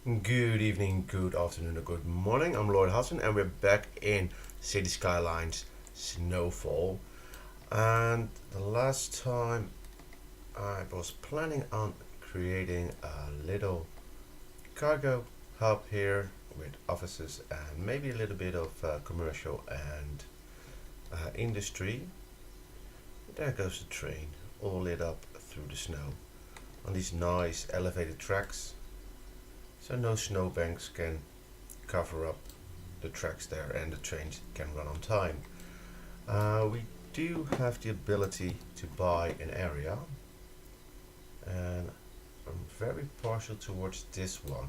Good evening, good afternoon, or good morning. I'm Lloyd Hudson, and we're back in City Skylines Snowfall. And the last time I was planning on creating a little cargo hub here with offices and maybe a little bit of commercial and industry. There goes the train, all lit up through the snow on these nice elevated tracks, so no snowbanks can cover up the tracks there and the trains can run on time. We do have the ability to buy an area, and I'm very partial towards this one.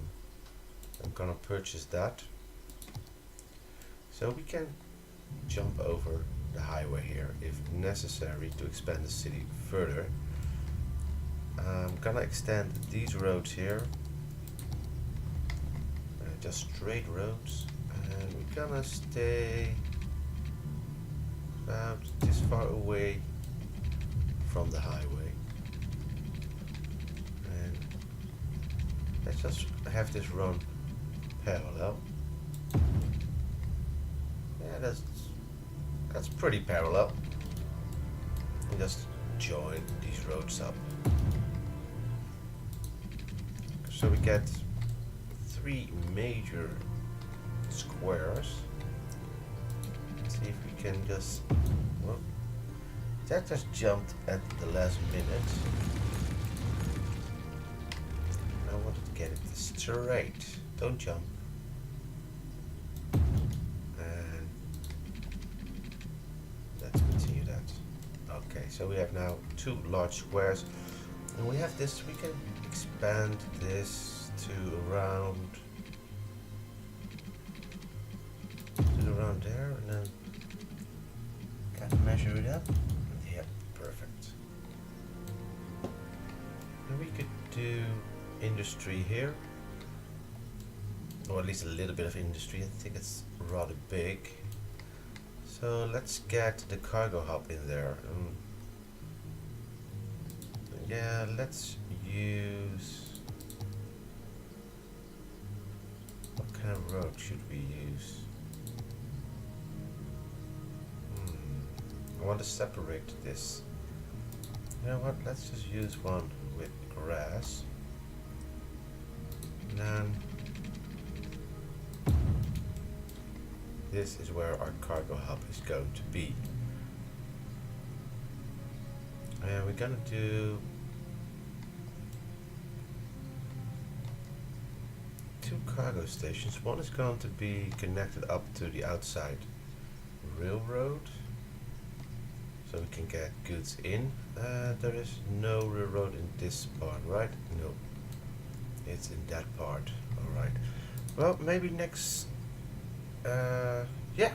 I'm gonna purchase that so we can jump over the highway here if necessary to expand the city further. I'm gonna extend these roads here, just straight roads, and we're gonna stay about this far away from the highway, and let's just have this run parallel. Yeah, that's pretty parallel. And just join these roads up so we get three major squares. Let's see if we can just, well, that just jumped at the last minute. I wanted to get it straight. Don't jump. And let's continue that. Okay, so we have now two large squares, and we have this, we can expand this to around there, and then kind of measure it up. Yep, perfect. And we could do industry here, or at least a little bit of industry. I think it's rather big, so let's get the cargo hub in there. Yeah, let's use, what kind of road should we use? I want to separate this. You know what, let's just use one with grass. And then this is where our cargo hub is going to be. And we're gonna do two cargo stations. One is going to be connected up to the outside railroad, so we can get goods in. There is no railroad in this part, right? No, it's in that part. Alright, well, maybe next, yeah,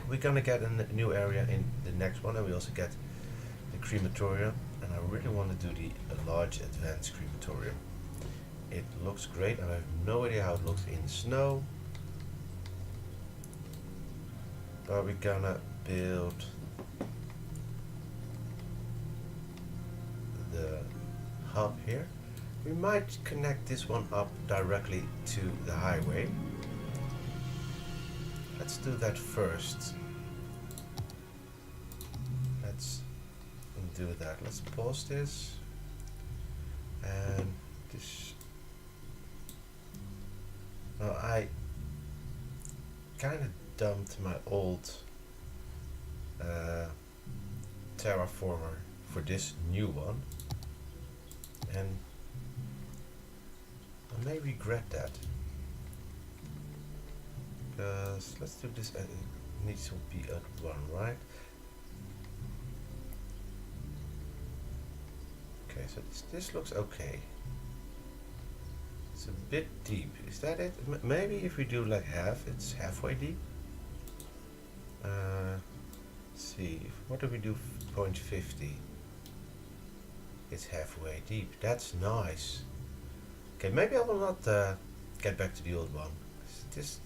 we're gonna get a new area in the next one, and we also get the crematorium, and I really want to do the large advanced crematorium. It looks great, and I have no idea how it looks in snow, but we're gonna build the hub here. We might connect this one up directly to the highway. Let's do that first. Let's do that. Let's pause this, and this, I kind of dumped my old terraformer for this new one, and I may regret that, because let's do this. It needs to be at one, right? Okay, so this looks okay. It's a bit deep. Is that it? Maybe if we do like half, it's halfway deep. Let's see. What do we do? 0.50. It's halfway deep. That's nice. Okay, maybe I will not get back to the old one. This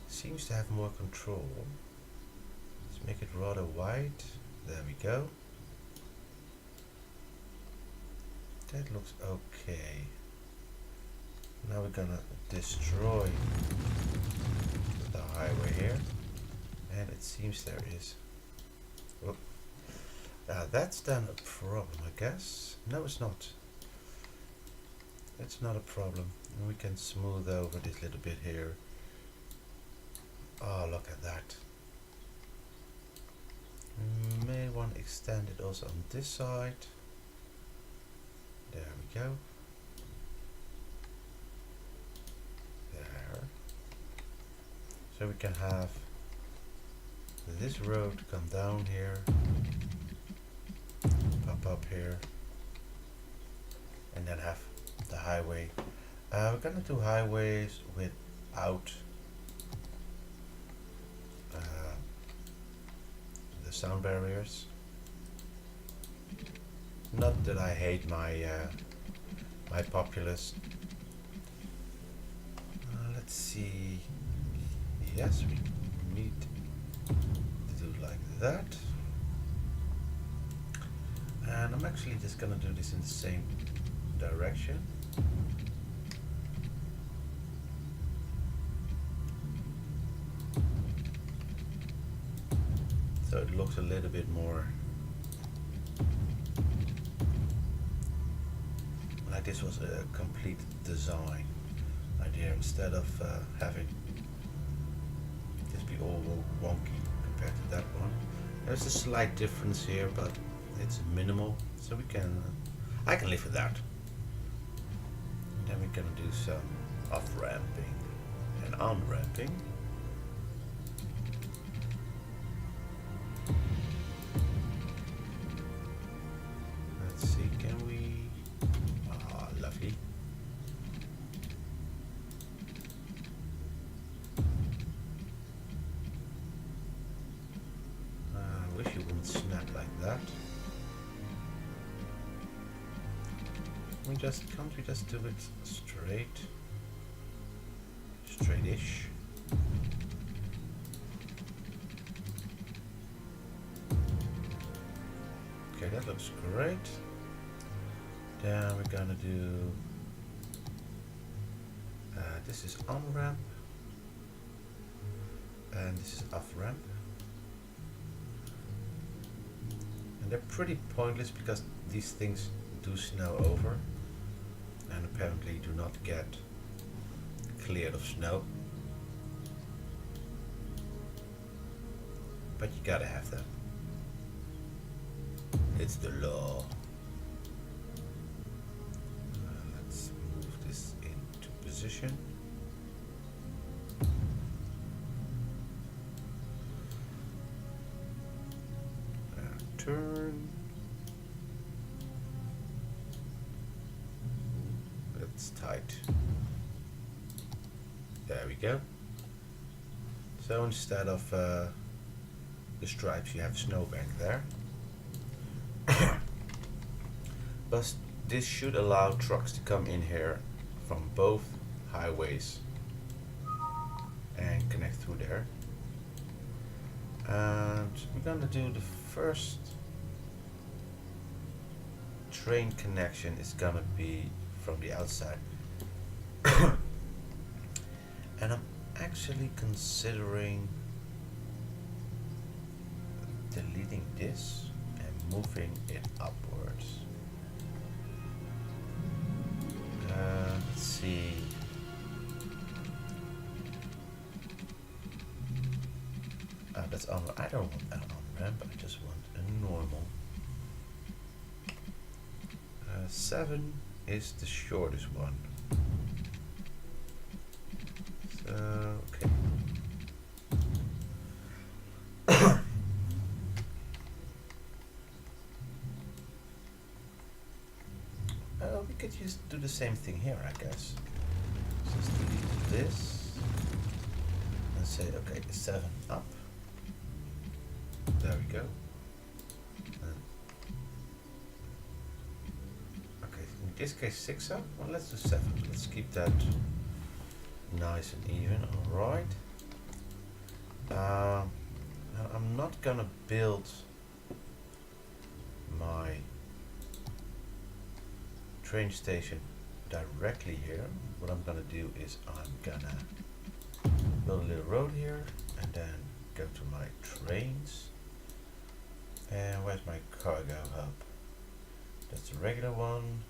seems to have more control. Let's make it rather wide. There we go. That looks okay. Now we're gonna destroy the highway here, and it seems there is. Oh, that's then a problem, I guess. No, it's not. It's not a problem. We can smooth over this little bit here. Oh, look at that. We may want to extend it also on this side. There we go. There. So we can have this road come down here, pop up here, and then have the highway. We're gonna do highways without the sound barriers. Not that I hate my my populace. Let's see. Yes, we need to do like that. And I'm actually just gonna do this in the same direction. So it looks a little bit more like this was a complete design idea instead of having this be all wonky compared to that one. There's a slight difference here, but it's minimal, so we can I can live with that. And then we're gonna do some off-ramping and on-ramping. Let's see, can we? Ah, lovely. I wish you wouldn't snap like that. Can't we just do it straight-ish? Okay, that looks great. Then we're gonna do this is on ramp and this is off ramp, and they're pretty pointless because these things do snow over and apparently do not get cleared of snow, but you gotta have them. It's the law. Let's move this into position. Turn. That's tight. There we go. So instead of the stripes, you have snowbank there. But this should allow trucks to come in here from both highways and connect through there. And we're gonna do the first train connection is gonna be from the outside. And I'm actually considering deleting this and moving it upwards. Let's see. That's on. I don't want that on ramp. I just want a normal. 7 is the shortest one. So okay. We could just do the same thing here, I guess. So let's delete this and say, okay, 7 up. There we go. Okay, in this case 6 up. Well, let's do 7. Let's keep that nice and even. All right. Now I'm not gonna build my train station directly here. What I'm gonna do is I'm gonna build a little road here and then go to my trains. And where's my cargo hub? That's the regular one,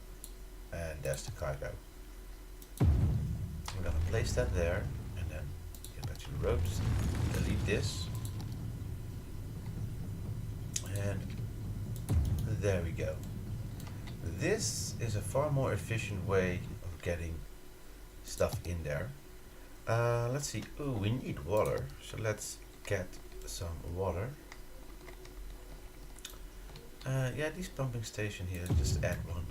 and that's the cargo. I'm gonna place that there and then get back to the roads, delete this, and there we go. This is a far more efficient way of getting stuff in there. Let's see. Ooh, we need water, so let's get some water. Yeah, this pumping station here, just add one.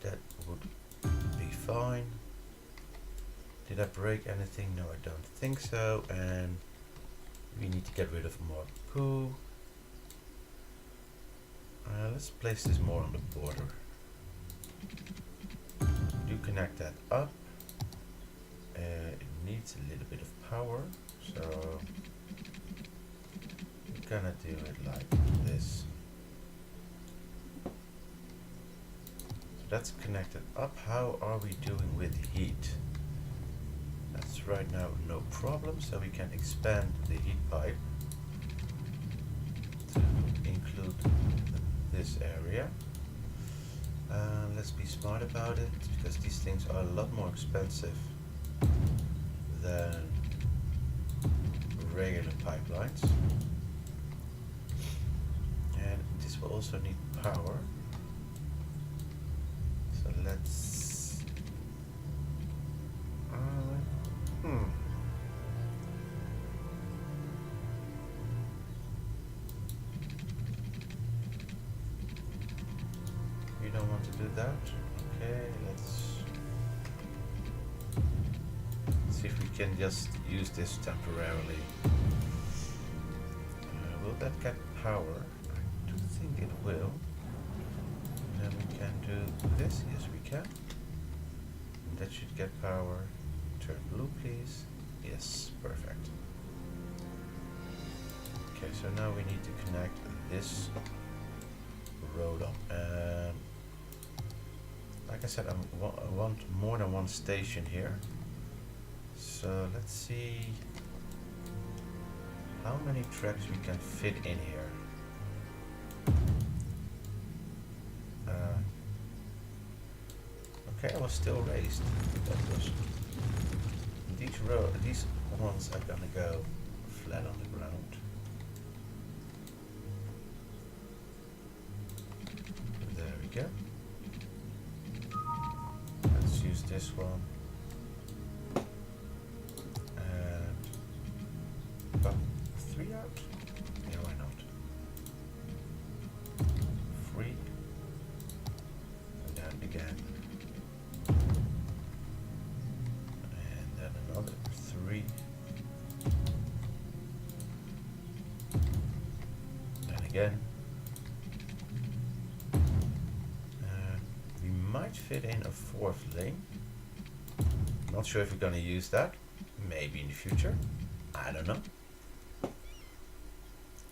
That would be fine. Did I break anything? No, I don't think so. And we need to get rid of more poo. Let's place this more on the border. Do connect that up. It needs a little bit of power, so we're gonna do it like this. So that's connected up. How are we doing with heat? That's right now no problem, so we can expand the heat pipe to include this area. Let's be smart about it, because these things are a lot more expensive than regular pipelines. And this will also need power. So let's You don't want to do that? Okay, let's see if we can just use this temporarily. Will that get power? I do think it will. Then we can do this. Yes, we can. And that should get power. Turn blue, please. Yes, perfect. Okay, so now we need to connect this road up. Like I said, I want more than one station here. So let's see how many tracks we can fit in here. Okay, I was still raised. That was these ones are gonna go flat on the ground. There we go. Let's use this one. And pop 3 out. Yeah, why not? 3. And then again. And then another 3. And again. Might fit in a 4th lane. Not sure if we're gonna use that. Maybe in the future. I don't know.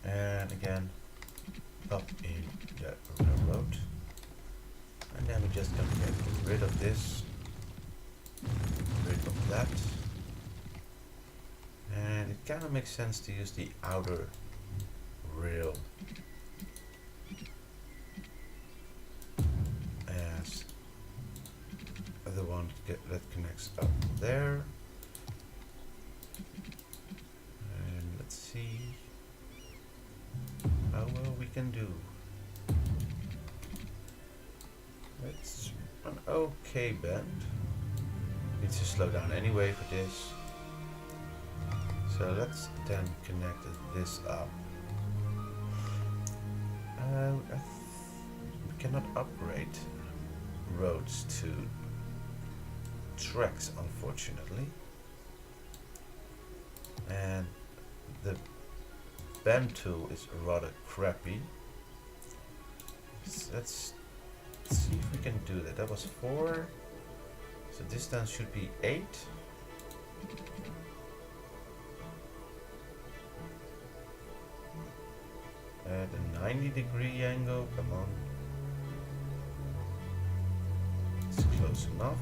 And again, up in the railroad. And then we're just gonna get rid of this. Rid of that. And it kind of makes sense to use the outer rail as the one that connects up there. And let's see how well we can do. It's an okay bend. Needs to slow down anyway for this. So let's then connect this up. We cannot upgrade roads to tracks, unfortunately. And the bend tool is rather crappy. So let's see if we can do that. That was 4. So distance should be 8. At a 90-degree angle, come on. It's close enough.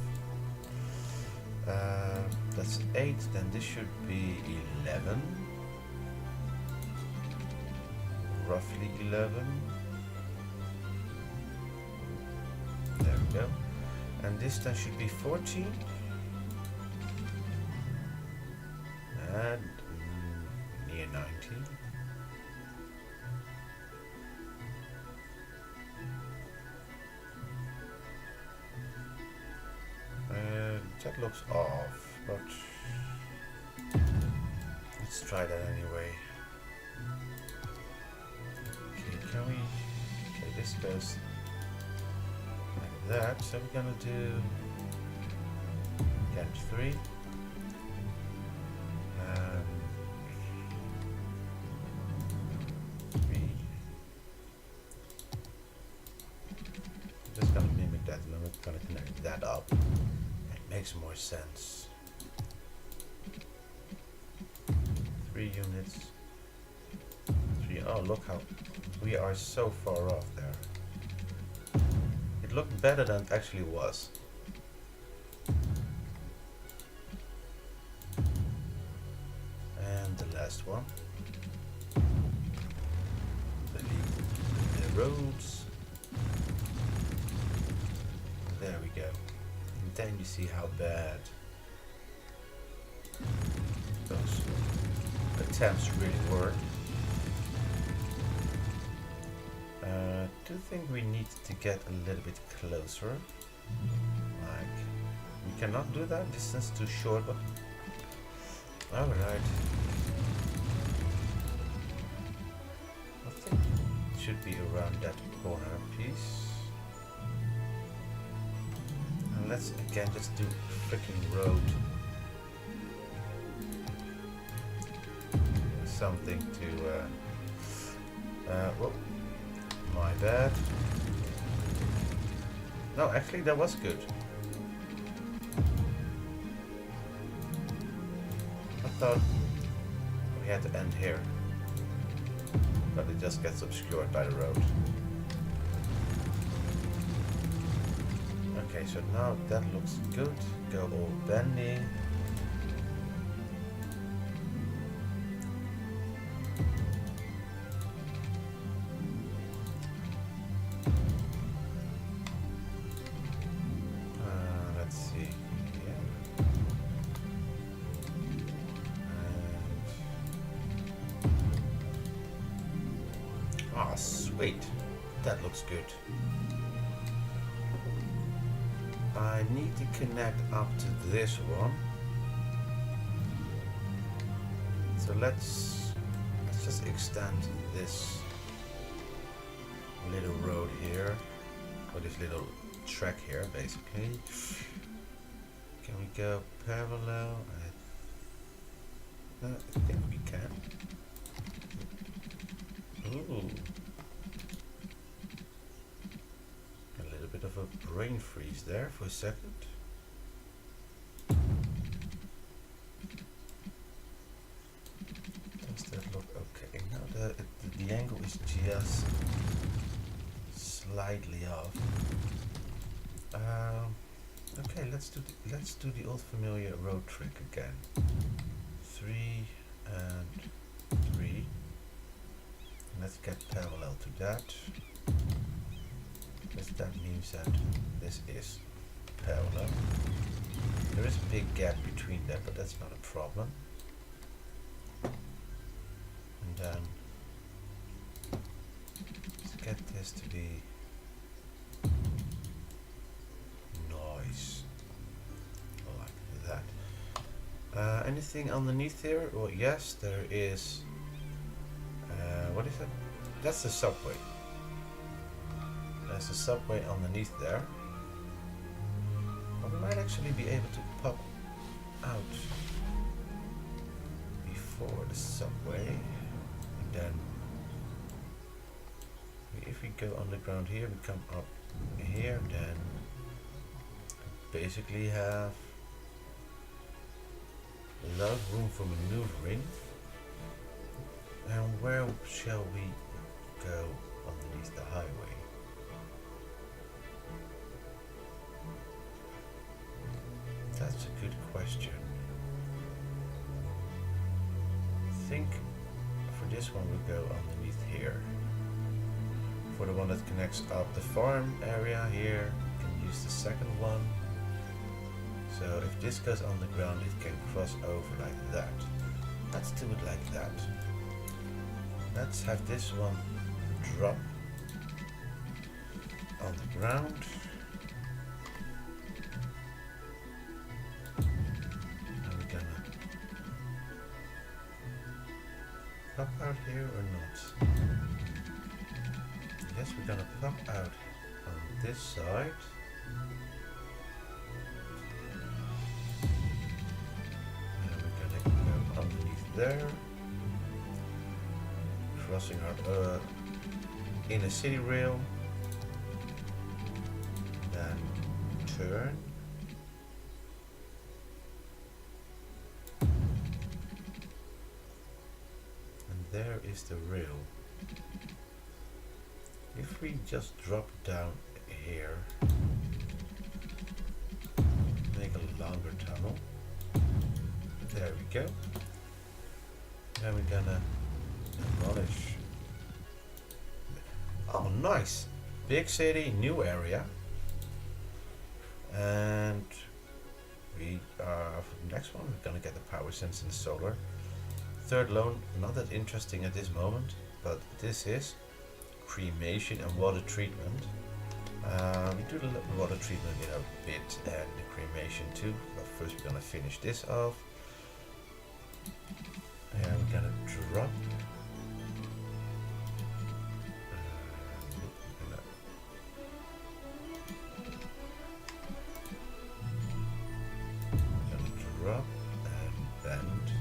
That's 8, then this should be 11. Roughly 11. There we go. And this then should be 14. And near 19. That looks off, but let's try that anyway. Okay, can we? Okay, this goes like that. So we're gonna do again 3. And 3. Just gonna mimic that, and I'm gonna connect that up. Makes more sense. 3 units. 3. Oh, look how we are so far off there. It looked better than it actually was. And the last one. The roads. There we go. Then you see how bad those attempts really were. I do think we need to get a little bit closer. Like, we cannot do that, distance too short, but alright. I think it should be around that corner piece. Let's again just do freaking road. Something to whoop, my bad. No, actually that was good. I thought we had to end here, but it just gets obscured by the road. Okay, so now that looks good. Go all bendy. Let's see. Yeah. Ah, oh, sweet. That looks good. I need to connect up to this one. So let's just extend this little road here, or this little track here, basically. Can we go parallel? I think we can. Ooh. Of a brain freeze there for a second. Does that look okay? Now the angle is just slightly off. Okay, let's do the old familiar road trick again. 3 and 3. Let's get parallel to that. That means that this is parallel. There is a big gap between that, but that's not a problem. And then let's get this to be noise, like that. Anything underneath here? Well, yes, there is. What is that? That's the subway. There's a subway underneath there. But we might actually be able to pop out before the subway. And then if we go underground here, we come up here, then basically have a lot of room for maneuvering. And where shall we go underneath the highway? That's a good question. I think for this one we'll go underneath here. For the one that connects up the farm area here, we can use the second one. So if this goes underground, it can cross over like that. Let's do it like that. Let's have this one drop on the ground. And we're gonna pop out here or not? Yes, we're gonna pop out on this side. And we're gonna go underneath there. Crossing our inner city rail. Then turn. And there is the rail. If we just drop down here, make a longer tunnel. There we go. Then we're gonna demolish. Oh, nice! Big city, new area. And we are for the next one. We're gonna get the power sense and solar. Third loan, not that interesting at this moment, but this is cremation and water treatment. We do the water treatment in a bit and the cremation too, but first we're gonna finish this off. And we're gonna drop. Drop and bend.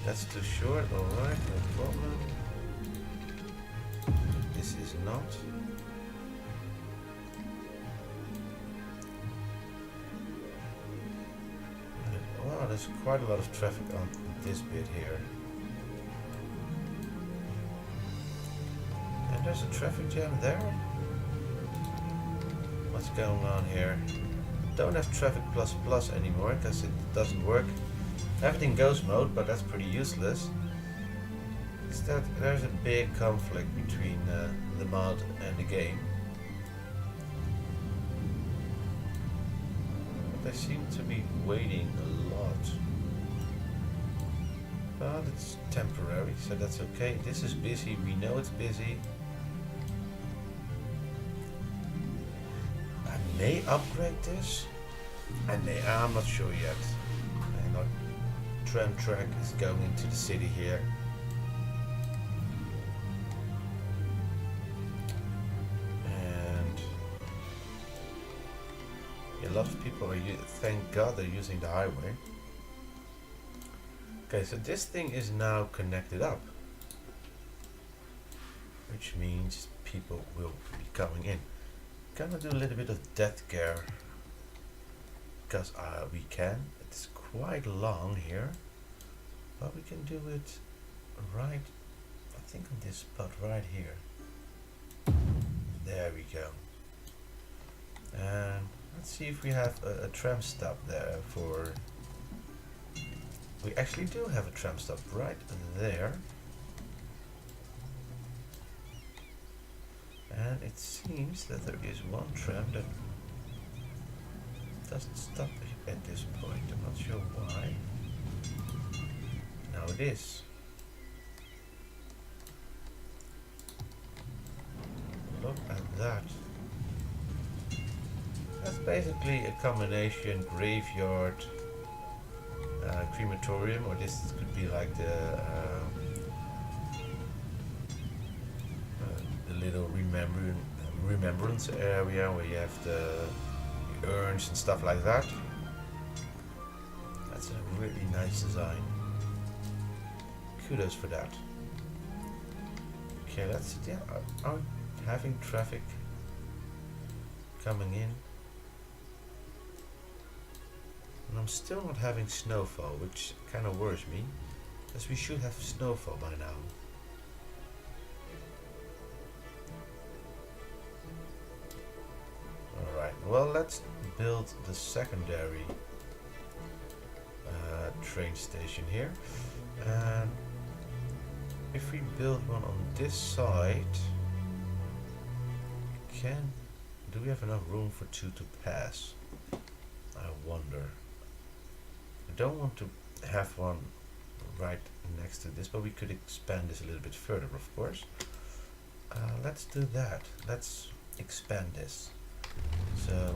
That's too short, alright, no problem. This is not. Wow, there's quite a lot of traffic on this bit here. And there's a traffic jam there. What's going on here? Don't have traffic plus plus anymore because it doesn't work. Everything goes mode, but that's pretty useless. Is that there's a big conflict between the mod and the game. But they seem to be waiting a lot. But it's temporary, so that's okay. This is busy, we know it's busy. I may upgrade this. I'm not sure yet. And our tram track is going into the city here. And a lot of people are thank God they're using the highway. Okay, so this thing is now connected up, which means people will be coming in. Gonna do a little bit of death care because we can. It's quite long here, but we can do it right, I think on this spot right here. There we go. And let's see if we have a tram stop there for. We actually do have a tram stop right there. And it seems that there is one tram that doesn't stop at this point. I'm not sure why. Now it is. Look at that. That's basically a combination graveyard, crematorium, or this could be like the little remembrance area where you have the urns and stuff like that. That's a really nice design. Kudos for that. Okay, let's see. Yeah, are having traffic coming in. And I'm still not having snowfall, which kind of worries me, because we should have snowfall by now. Alright, Well, let's build the secondary train station here. And if we build one on this side, do we have enough room for two to pass? I wonder. I don't want to have one right next to this, but we could expand this a little bit further, of course. Let's do that. Let's expand this. So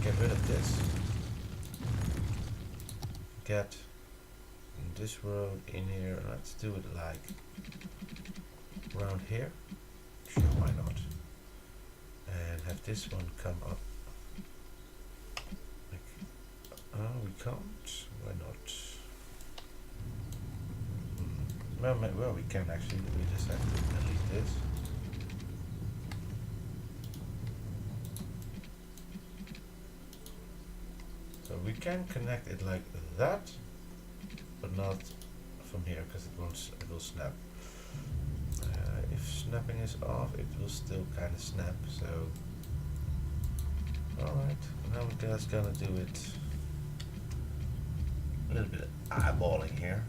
get rid of this. Get this road in here. Let's do it like around here. Sure, why not? And have this one come up. Like, we can't. Why not? Well, we can actually. We just have to delete this. So we can connect it like that, but not from here because it will snap. If snapping is off, it will still kind of snap. So, all right, now we're just gonna do it a little bit of eyeballing here.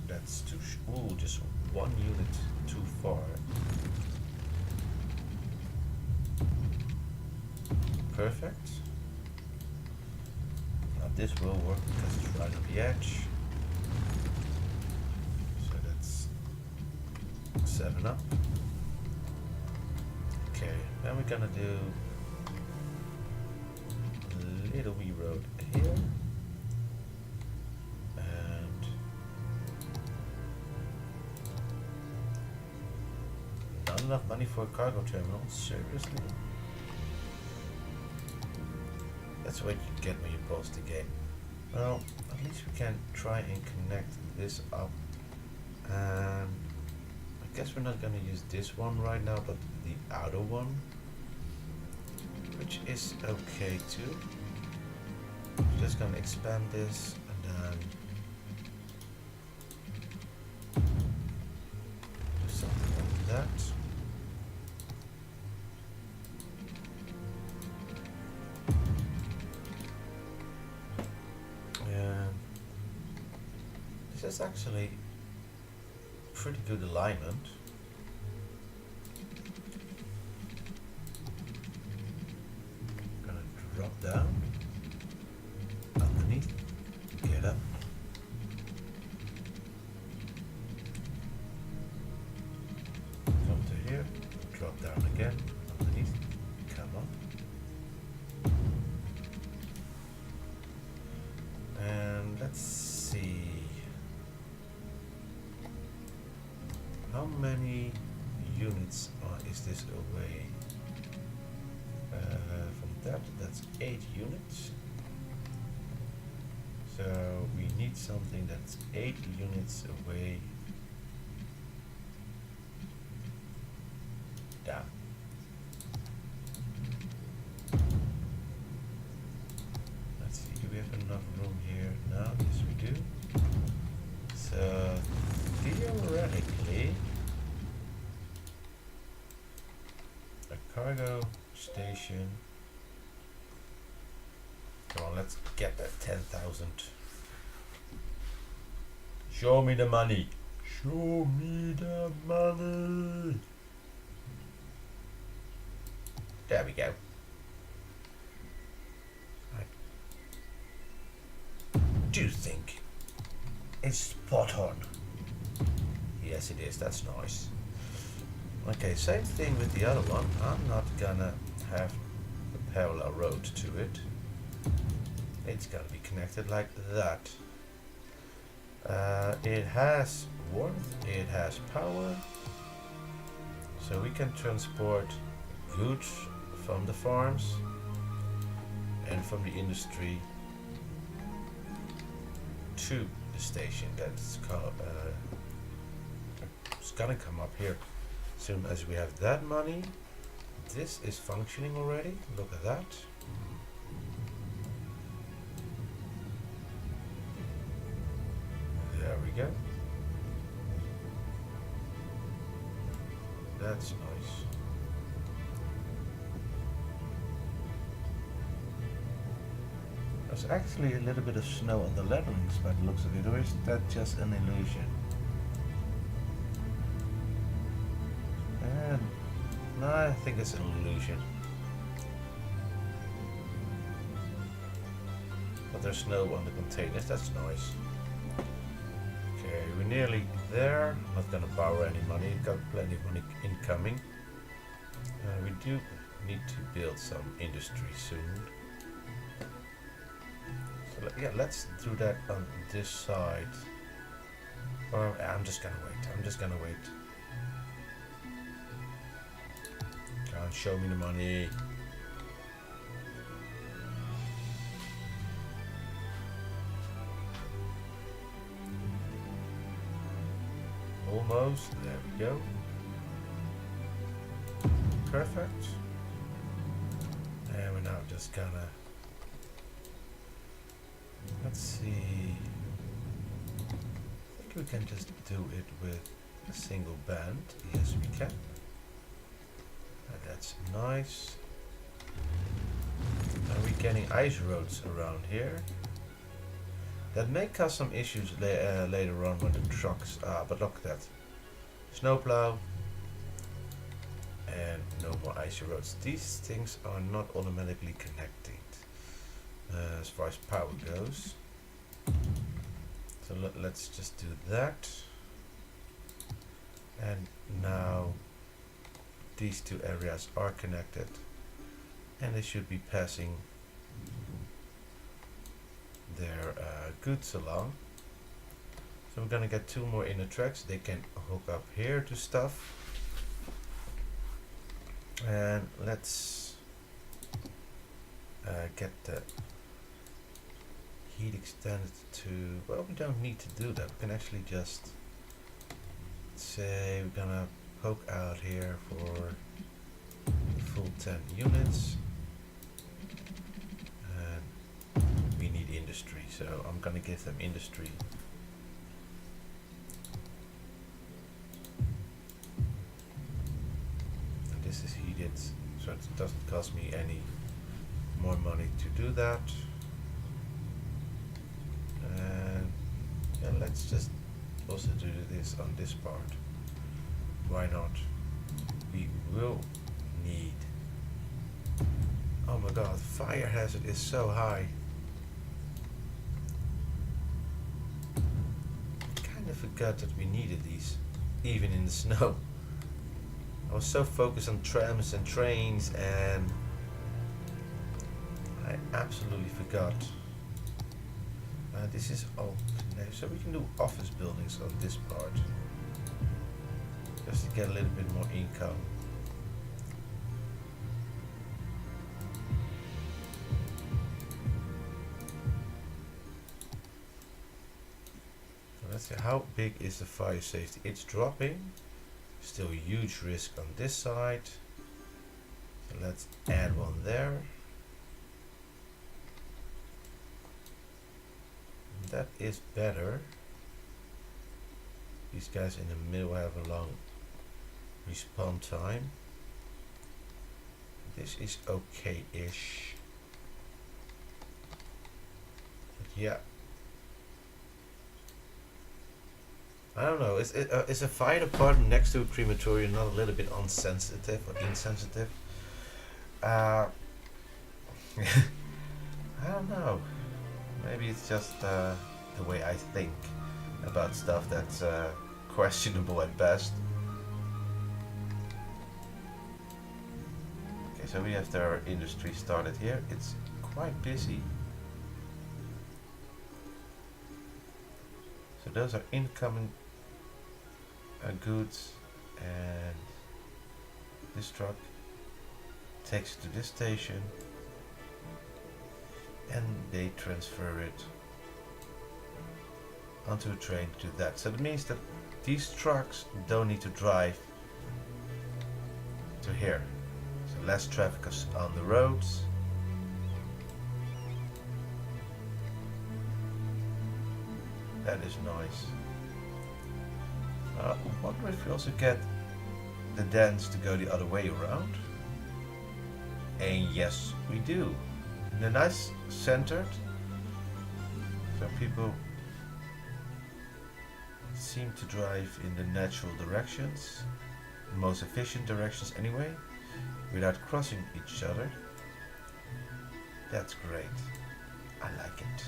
That's too. Ooh, just one unit too far. Perfect. Now this will work because it's right on the edge. So that's 7 up. Okay, then we're gonna do a little wee road here. And not enough money for a cargo terminal, seriously? That's what you get when you post the game. Well, at least we can try and connect this up. And I guess we're not gonna use this one right now, but the outer one, which is okay too. We're just gonna expand this and then do something like that. And this is actually pretty good alignment. Gonna drop down underneath, get up. Come to here, drop down again, underneath, come up. And let's see. How many units is this away? From that, that's 8 units. So we need something that's 8 units away. Down. Let's see, do we have enough room here? No, yes we do. So theoretically, a cargo station. Come on, let's get that 10,000. Show me the money. Show me the money. There we go. I do think it's spot on. Yes, it is. That's nice. Okay, same thing with the other one. I'm not gonna have a parallel road to it. It's gonna be connected like that. It has warmth, it has power, so we can transport goods from the farms and from the industry to the station. That's called, it's gonna come up here. As soon as we have that money, this is functioning already. Look at that. There we go. That's nice. There's actually a little bit of snow on the letterings by the looks of it, or is that just an illusion? And no, I think it's an illusion. But there's snow on the containers, that's nice. Okay, we're nearly there. Not gonna borrow any money, got plenty of money incoming. We do need to build some industry soon. So yeah, let's do that on this side. Or I'm just gonna wait. Can't show me the money. Almost, there we go. Perfect. And we're now just gonna, let's see, I think we can just do it with a single band. Yes, we can. That's nice. Are we getting ice roads around here? That may cause some issues later on when the trucks are, but look at that. Snowplow and no more icy roads. These things are not automatically connected as far as power goes. So let's just do that. And now these two areas are connected and they should be passing their goods along. So we're gonna get 2 more inner tracks. They can hook up here to stuff. And let's get the heat extended to, well, we don't need to do that. We can actually just say we're gonna poke out here for the full 10 units. And we need industry, so I'm gonna give them industry. And this is heated, so it doesn't cost me any more money to do that. And yeah, let's just also do this on this part. Why not? We will need, oh my god, fire hazard is so high. Kinda forgot that we needed these, even in the snow. I was so focused on trams and trains and I absolutely forgot. This is all connected, so we can do office buildings on this part. Just to get a little bit more income. So let's see, how big is the fire safety? It's dropping. Still a huge risk on this side. So let's add one there. And that is better. These guys in the middle have a long respawn time. This is okay-ish. But yeah. I don't know, is a fire department next to a crematorium not a little bit insensitive or insensitive? I don't know. Maybe it's just the way I think about stuff that's questionable at best. Okay, so we have our industry started here. It's quite busy. So those are incoming goods, and this truck takes it to this station and they transfer it onto a train to that. So that means that these trucks don't need to drive to here. So less traffic is on the roads. That is nice. I wonder if we also get the dance to go the other way around. And yes, we do. They're nice centered, So people seem to drive in the natural directions, the most efficient directions anyway, without crossing each other. That's great. I like it.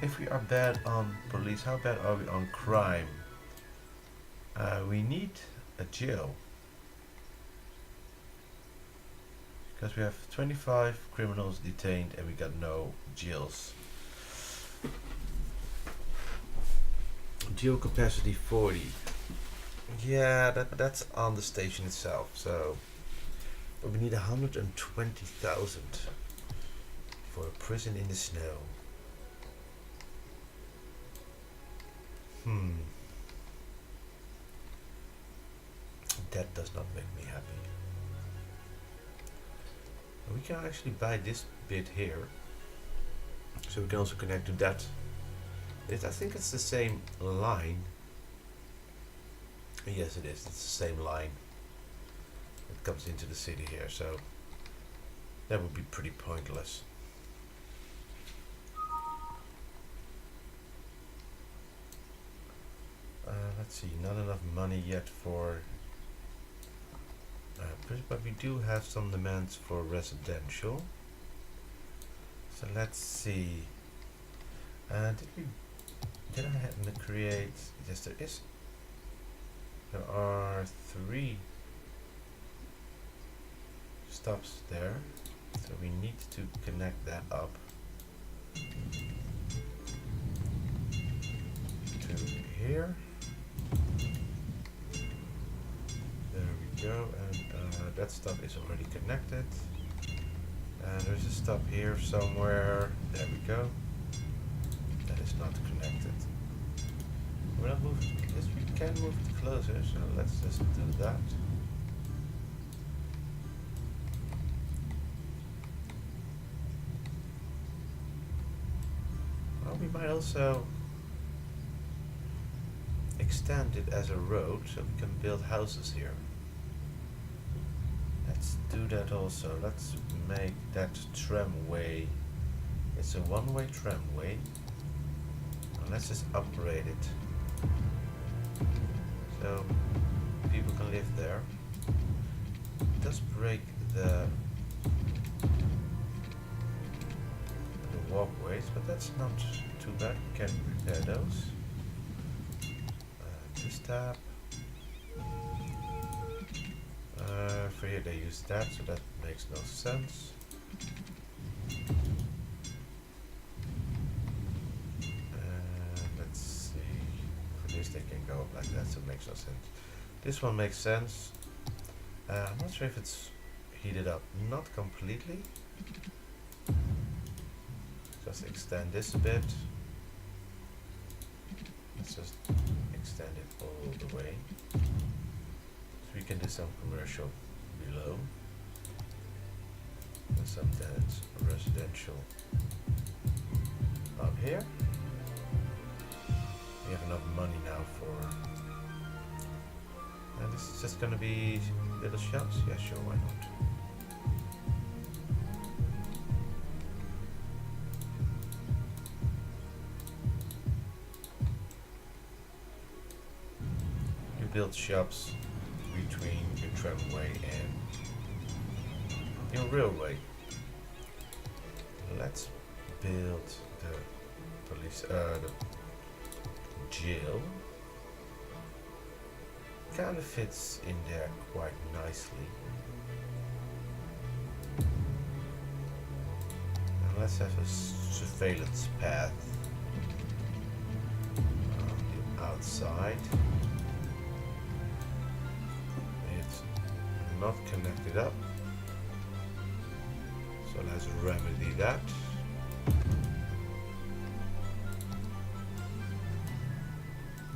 If we are bad on police, how bad are we on crime? We need a jail. Because we have 25 criminals detained and we got no jails. Jail capacity 40. Yeah, that's on the station itself. So, but we need 120,000 for a prison in the snow. That does not make me happy. We can actually buy this bit here, so we can also connect to that. I think it's the same line. Yes, it is. It's the same line. It comes into the city here, so that would be pretty pointless. Let's see, not enough money yet for but we do have some demands for residential. So let's see. Did I have to create? Yes, there is. There are 3 stops there, so we need to connect that up to here. There we go, and that stop is already connected. And there's a stop here somewhere. There we go. That is not connected. We're not moving. Yes, we can move it closer, so let's just do that. Well, we might also extend it as a road so we can build houses here. Let's do that also. Let's make that tramway. It's a one-way tramway. And let's just upgrade it so people can live there. It does break the walkways, but that's not too bad. We can repair those. This tab. For here they use that, so that makes no sense. Let's see. For this they can go up like that, so it makes no sense. This one makes sense. I'm not sure if it's heated up. Not completely. Just extend this a bit. Let's just extend it all the way. So we can do some commercial below. And some tenants residential up here. We have enough money now for... And this is just gonna be little shops? Yeah, sure, why not? Build shops between your tramway and your railway. Let's build the police, the jail. Kind of fits in there quite nicely. And let's have a surveillance path on the outside. Not connected up, so let's remedy that.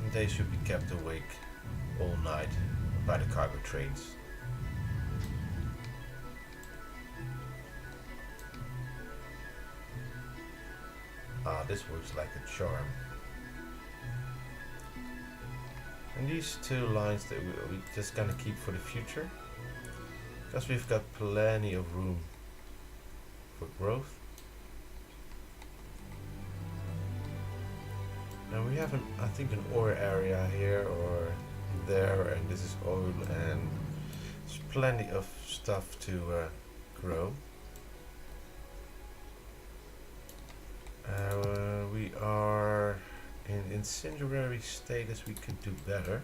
And they should be kept awake all night by the cargo trains. This works like a charm. And these 2 lines that we just gonna keep for the future. Because we've got plenty of room for growth. Now we have I think an ore area here or there, and this is oil, and there's plenty of stuff to grow. We are in incendiary status. We could do better.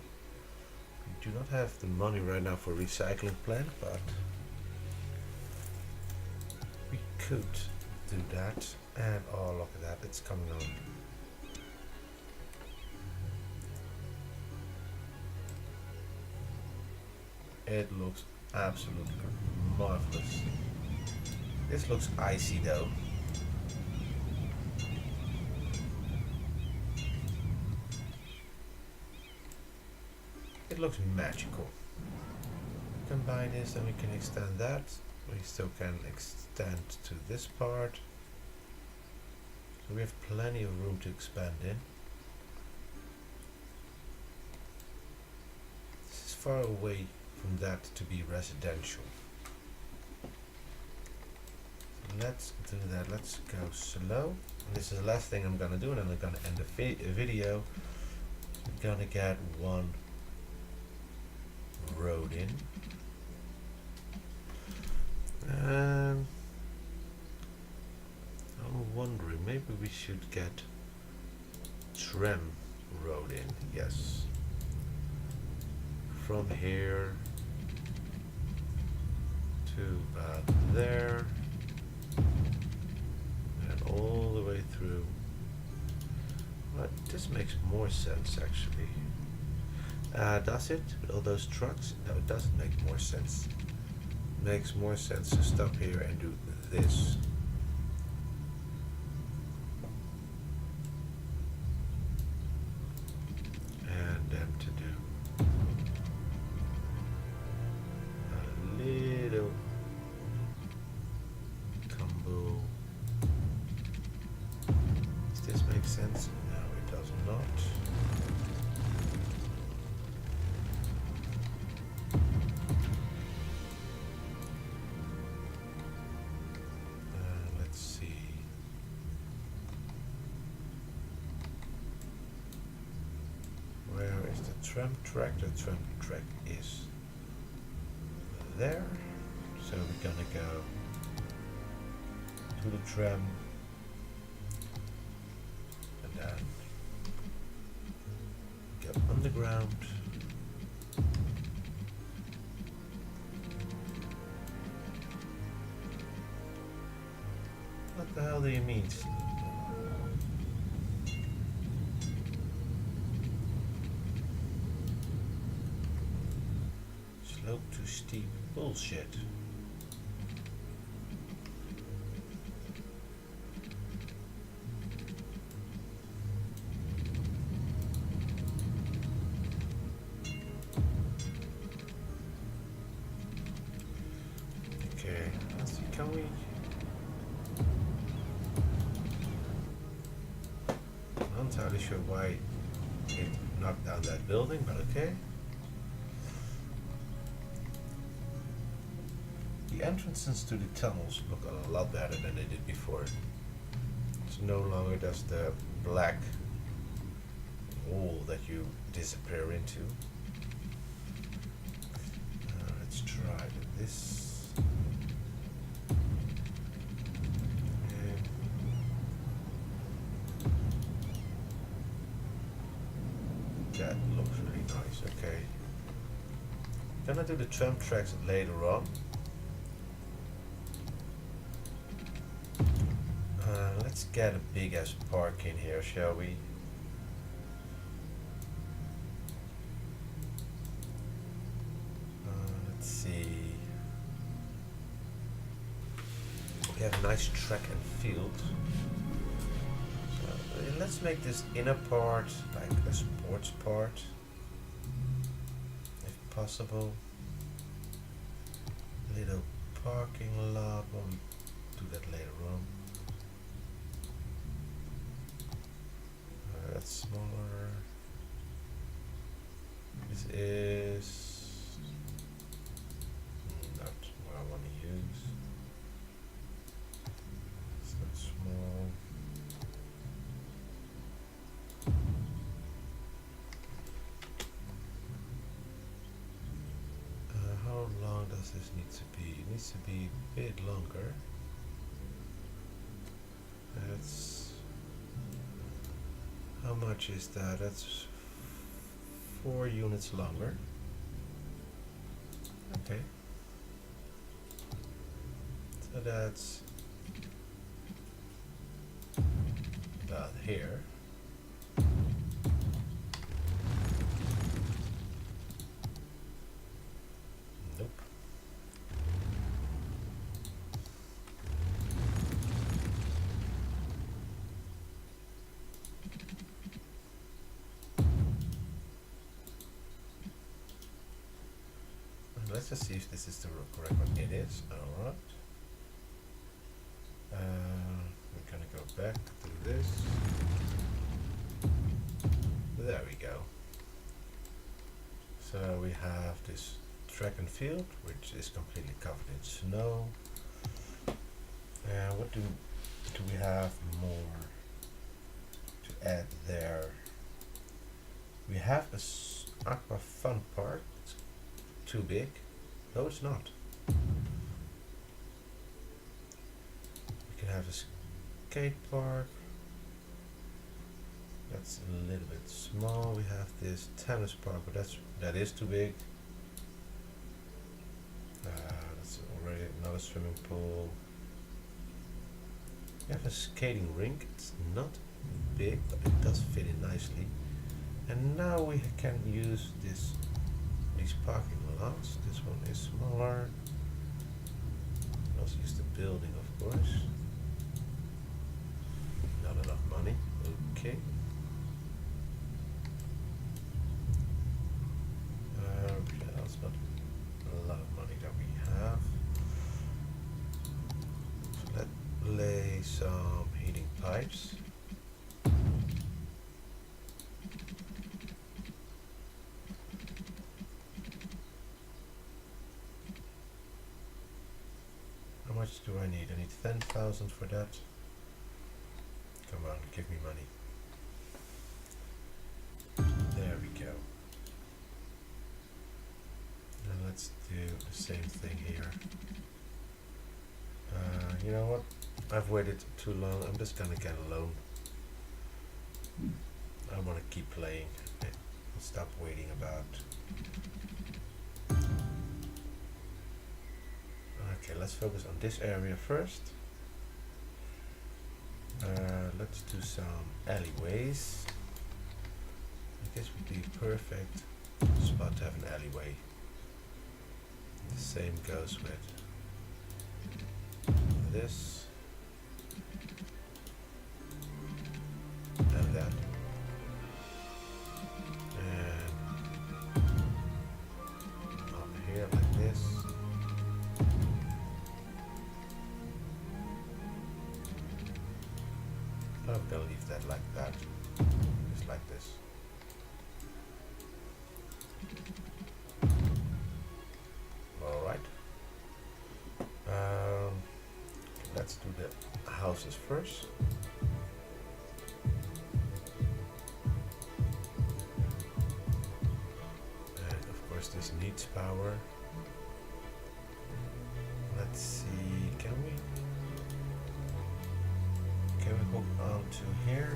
We do not have the money right now for recycling plant, but we could do that. And oh, look at that, it's coming on. It looks absolutely marvelous. This looks icy though. It looks magical. We can buy this and we can extend that. We still can extend to this part. So we have plenty of room to expand in. This is far away from that to be residential. So let's do that. Let's go slow. And this is the last thing I'm gonna do, and then I'm gonna end the video. We're gonna get one road in. I'm wondering, maybe we should get tram road in. Yes. From here to about there and all the way through. But this makes more sense actually. Does it? With all those trucks? No, it doesn't make more sense. It makes more sense to stop here and do this. And then to do a little combo. Does this make sense? No, it does not. Tram track. The tram track is there, so we're gonna go to the tram and then go underground. What the hell do you mean? Slope too steep. Bullshit. Okay, let's see, can we... I'm not entirely sure why it knocked down that building, but okay. The entrances to the tunnels look a lot better than they did before. It's no longer just the black hole that you disappear into. Let's try this. That looks really nice. Okay. Gonna do the tram tracks later on. Let's get a big ass park in here, shall we? Let's see. We have a nice track and field. So, let's make this inner part like a sports part, if possible. Little parking lot. We'll do that later on. That's smaller. This is not what I want to use. It's not small. be a bit longer. That's, how much is that? That's 4 units longer. Okay. So that's about here. Nope. Let's just see if this is the correct one. It is. Alright. We're gonna go back to this. There we go. So we have this track and field, which is completely covered in snow. And what do we have more to add there? We have a aqua fun park. It's too big. No, it's not. We can have a skate park. That's a little bit small. We have this tennis park, but that is too big. That's already another swimming pool. We have a skating rink. It's not big, but it does fit in nicely. And now we can use these parking lots. This one is smaller. We also use the building, of course. Not enough money. Okay. That's not a lot of money that we have. So let's lay some heating pipes. How much do I need? I need 10,000 for that. Come on, give me money. There we go. And let's do the same thing here. You know what? I've waited too long. I'm just gonna get a loan. I want to keep playing. I'll stop waiting about. Okay, let's focus on this area first. Let's do some alleyways. I guess would be a perfect spot to have an alleyway. The same goes with this and that. And up here like this. I'm gonna leave that like that. Just like this. Alright. Let's do the houses first. And of course this needs power. Let's see, can we hook onto here?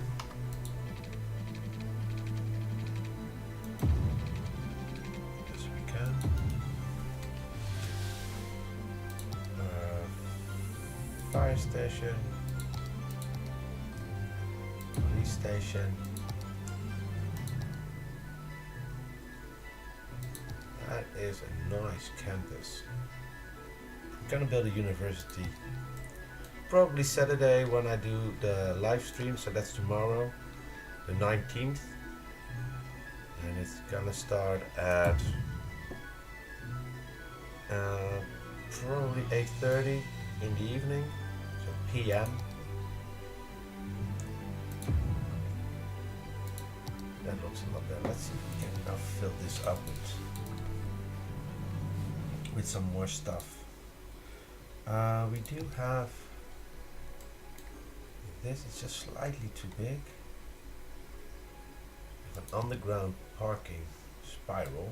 Yes, we can. Fire station, police station. That is a nice campus. I'm gonna build a university. Probably Saturday when I do the live stream, so that's tomorrow, the 19th. And it's gonna start at probably 8:30 in the evening, so PM. That looks a lot better. Let's see if we can now fill this up with some more stuff. We do have this. It's just slightly too big. An underground parking spiral.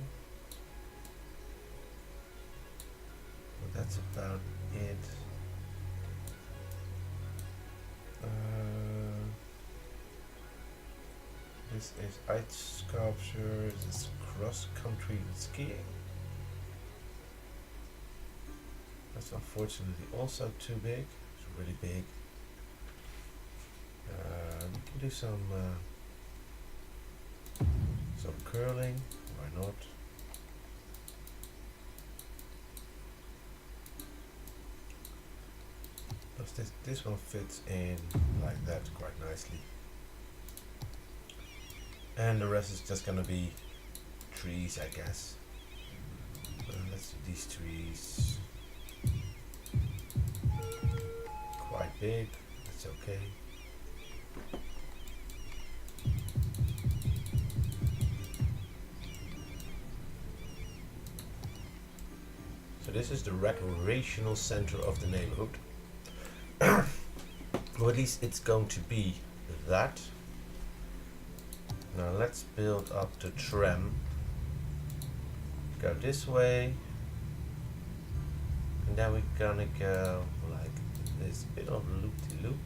Well, that's about it. This is ice sculpture. This is cross-country skiing. That's unfortunately also too big. It's really big. We can do some curling. Why not? Does this one fits in like that quite nicely? And the rest is just gonna be trees, I guess. Let's do these trees. Quite big, that's okay. So this is the recreational center of the neighborhood. Or at least it's going to be that. Now let's build up the tram. Go this way. And then we're gonna go like this bit of loop-de-loop.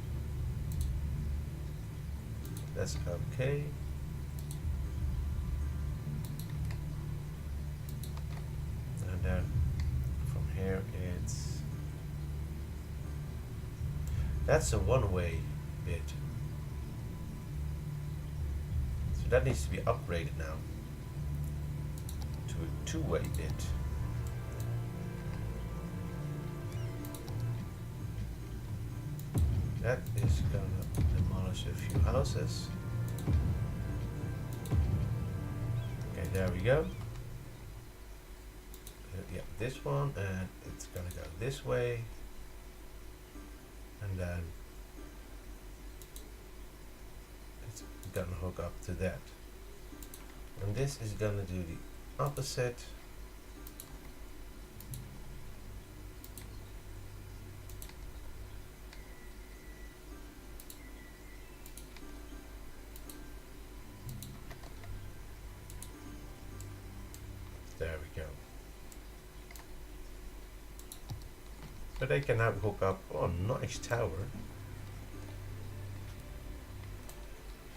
That's okay. And then from here it's... That's a one-way bit. So that needs to be upgraded now to a two-way bit. That is gonna demolish a few houses. Okay, there we go. Yeah, this one, and it's gonna go this way. And then it's gonna hook up to that. And this is gonna do the opposite. There we go. So they can now hook up. Oh, nice tower.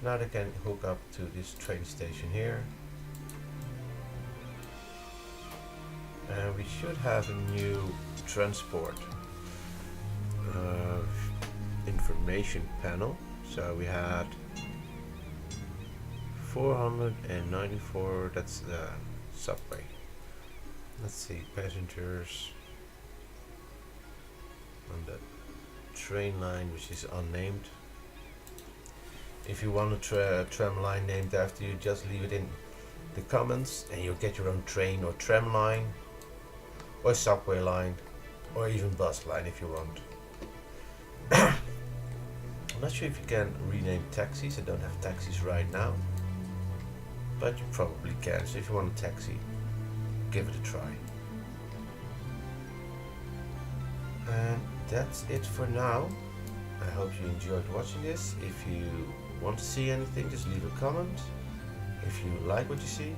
Now they can hook up to this train station here. And we should have a new transport information panel. So we had 494, that's the subway. Let's see, passengers on the train line, which is unnamed. If you want a tram line named after you, just leave it in the comments and you'll get your own train or tram line or subway line or even bus line if you want. I'm not sure if you can rename taxis. I don't have taxis right now, but you probably can. So if you want a taxi, give it a try. And that's it for now. I hope you enjoyed watching this. If you want to see anything, just leave a comment. If you like what you see,